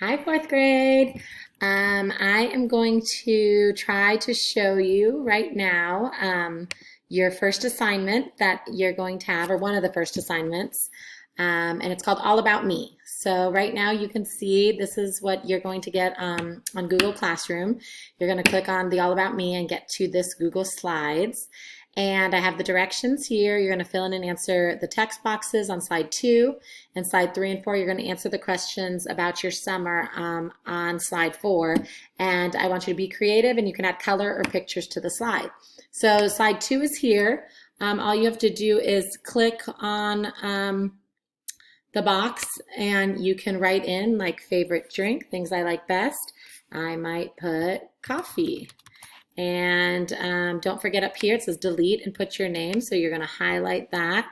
Hi, fourth grade. I am going to try to show you right now your first assignment that you're going to have, or one of the first assignments, and it's called All About Me. So right now you can see this is what you're going to get on Google Classroom. You're going to click on the All About Me and get to this Google Slides. And I have the directions here. You're going to fill in and answer the text boxes on slide 2. And slide 3 and 4, you're going to answer the questions about your summer on slide 4. And I want you to be creative, and you can add color or pictures to the slide. So slide 2 is here. All you have to do is click on the box, and you can write in like favorite drink, things I like best. I might put coffee. And don't forget up here it says delete and put your name. So you're going to highlight that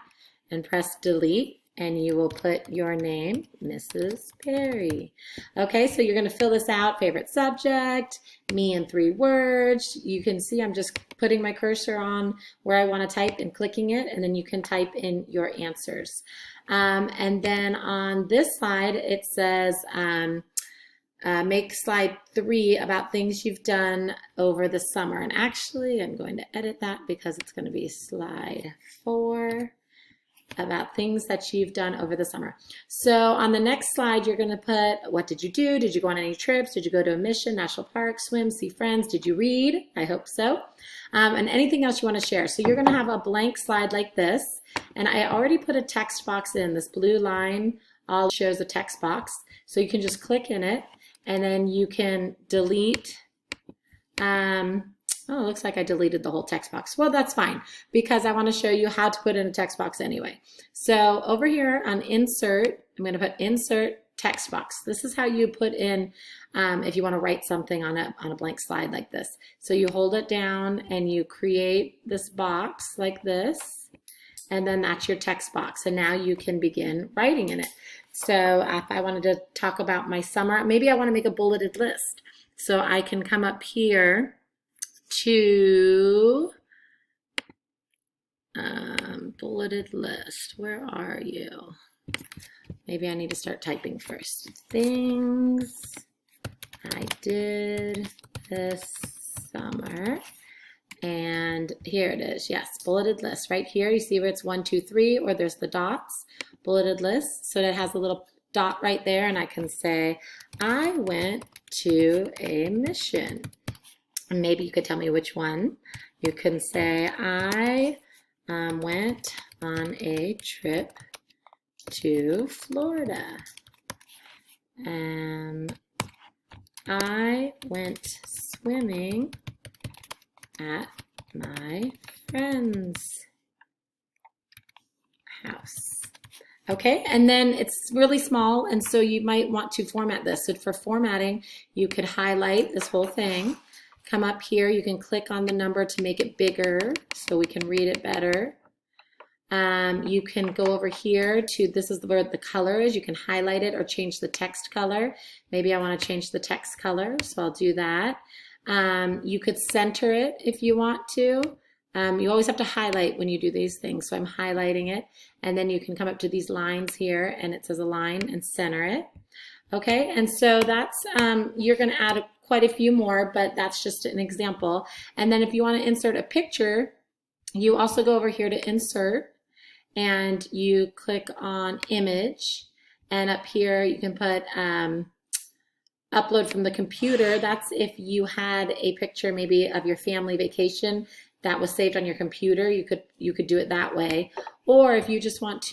and press delete, and you will put your name, Mrs. Perry. Okay, so you're going to fill this out, favorite subject, me in 3 words. You can see I'm just putting my cursor on where I want to type and clicking it, and then you can type in your answers. And then on this slide it says make slide 3 about things you've done over the summer. And actually, I'm going to edit that because it's going to be slide 4 about things that you've done over the summer. So on the next slide, you're going to put, what did you do? Did you go on any trips? Did you go to a mission, national park, swim, see friends? Did you read? I hope so. And anything else you want to share. So you're going to have a blank slide like this. And I already put a text box in. This blue line all shows a text box. So you can just click in it. And then you can delete, oh, it looks like I deleted the whole text box. Well, that's fine, because I want to show you how to put in a text box anyway. So over here on insert, I'm going to put insert text box. This is how you put in if you want to write something on a blank slide like this. So you hold it down and you create this box like this. And then that's your text box. And now you can begin writing in it. So if I wanted to talk about my summer, maybe I want to make a bulleted list. So I can come up here to bulleted list. Where are you? Maybe I need to start typing first. Things I did this summer. And here it is. Yes, bulleted list. Right here, you see where it's 1, 2, 3, or there's the dots. Bulleted list. So it has a little dot right there, and I can say, I went to a mission. And maybe you could tell me which one. You can say, I went on a trip to Florida. I went swimming at my friend's house. Okay, and then it's really small, and so you might want to format this. So for formatting, you could highlight this whole thing, come up here, you can click on the number to make it bigger so we can read it better. You can go over here to, this is where the color is. You can highlight it or change the text color. Maybe I want to change the text color, so I'll do that. You could center it if you want to. You always have to highlight when you do these things. So I'm highlighting it, and then you can come up to these lines here, and it says align and center it. Okay, and so that's, you're going to add quite a few more, but that's just an example. And then if you want to insert a picture, you also go over here to insert, and you click on image, and up here you can put upload from the computer. That's if you had a picture maybe of your family vacation that was saved on your computer, you could do it that way. Or if you just want to